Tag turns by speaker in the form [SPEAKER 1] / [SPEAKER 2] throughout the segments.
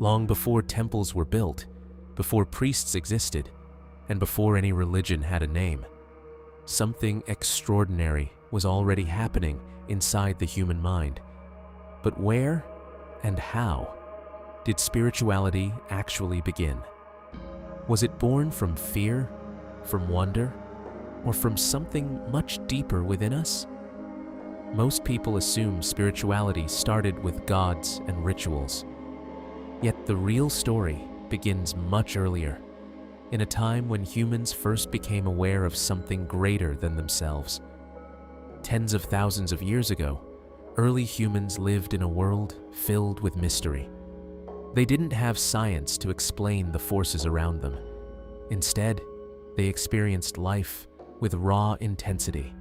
[SPEAKER 1] long before temples were built, before priests existed, and before any religion had a name. Something extraordinary was already happening inside the human mind. But where and how did spirituality actually begin? Was it born from fear, from wonder, or from something much deeper within us? Most people assume spirituality started with gods and rituals. Yet the real story begins much earlier, in a time when humans first became aware of something greater than themselves. Tens of thousands of years ago, early humans lived in a world filled with mystery. They didn't have science to explain the forces around them. Instead, they experienced life with raw intensity.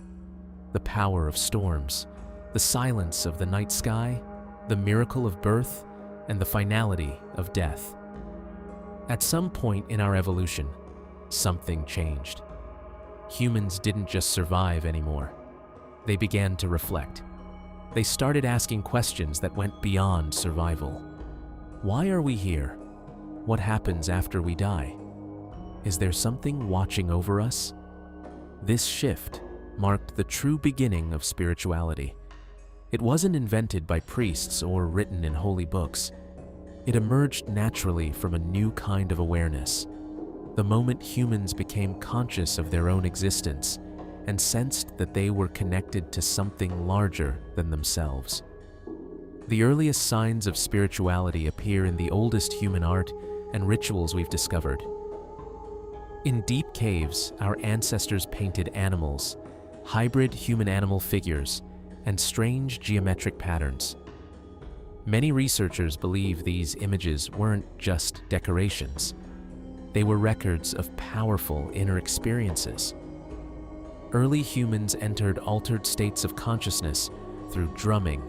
[SPEAKER 1] The power of storms, the silence of the night sky, the miracle of birth, and the finality of death. At some point in our evolution, something changed. Humans didn't just survive anymore. They began to reflect. They started asking questions that went beyond survival. Why are we here? What happens after we die? Is there something watching over us? This shift marked the true beginning of spirituality. It wasn't invented by priests or written in holy books. It emerged naturally from a new kind of awareness, the moment humans became conscious of their own existence and sensed that they were connected to something larger than themselves. The earliest signs of spirituality appear in the oldest human art and rituals we've discovered. In deep caves, our ancestors painted animals, hybrid human-animal figures, and strange geometric patterns. Many researchers believe these images weren't just decorations. They were records of powerful inner experiences. Early humans entered altered states of consciousness through drumming,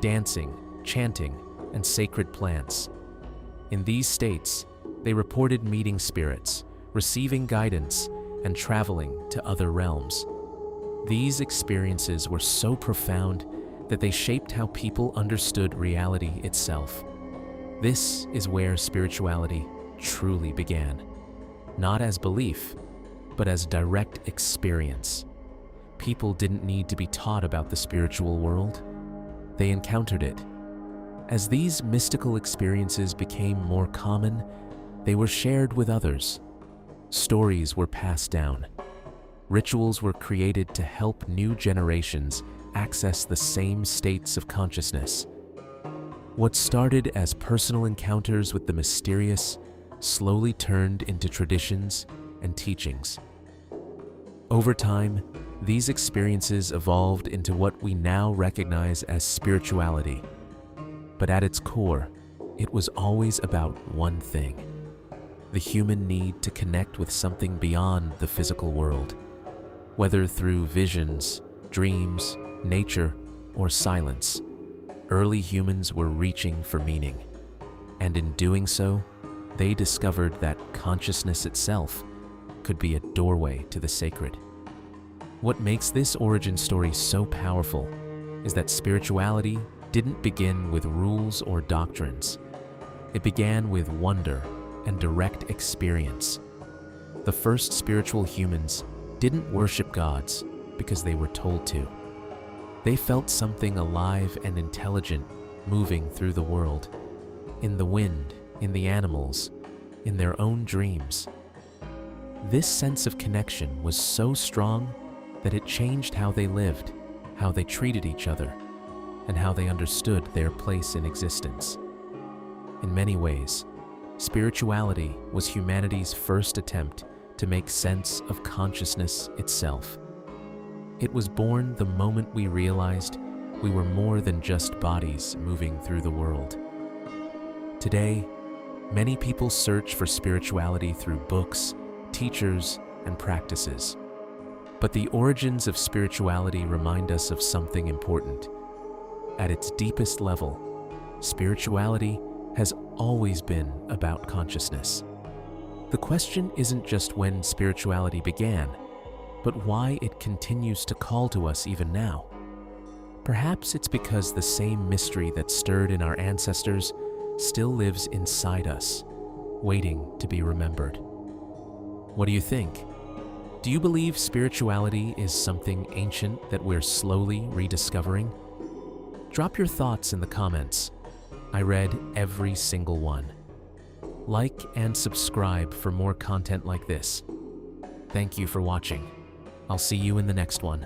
[SPEAKER 1] dancing, chanting, and sacred plants. In these states, they reported meeting spirits, receiving guidance, and traveling to other realms. These experiences were so profound that they shaped how people understood reality itself. This is where spirituality truly began, not as belief, but as direct experience. People didn't need to be taught about the spiritual world. They encountered it. As these mystical experiences became more common, they were shared with others. Stories were passed down. Rituals were created to help new generations access the same states of consciousness. What started as personal encounters with the mysterious slowly turned into traditions and teachings. Over time, these experiences evolved into what we now recognize as spirituality. But at its core, it was always about one thing: the human need to connect with something beyond the physical world. Whether through visions, dreams, nature, or silence, early humans were reaching for meaning. And in doing so, they discovered that consciousness itself could be a doorway to the sacred. What makes this origin story so powerful is that spirituality didn't begin with rules or doctrines. It began with wonder and direct experience. The first spiritual humans didn't worship gods because they were told to. They felt something alive and intelligent moving through the world, in the wind, in the animals, in their own dreams. This sense of connection was so strong that it changed how they lived, how they treated each other, and how they understood their place in existence. In many ways, spirituality was humanity's first attempt to make sense of consciousness itself. It was born the moment we realized we were more than just bodies moving through the world. Today, many people search for spirituality through books, teachers, and practices. But the origins of spirituality remind us of something important. At its deepest level, spirituality has always been about consciousness. The question isn't just when spirituality began, but why it continues to call to us even now. Perhaps it's because the same mystery that stirred in our ancestors still lives inside us, waiting to be remembered. What do you think? Do you believe spirituality is something ancient that we're slowly rediscovering? Drop your thoughts in the comments. I read every single one. Like and subscribe for more content like this. Thank you for watching. I'll see you in the next one.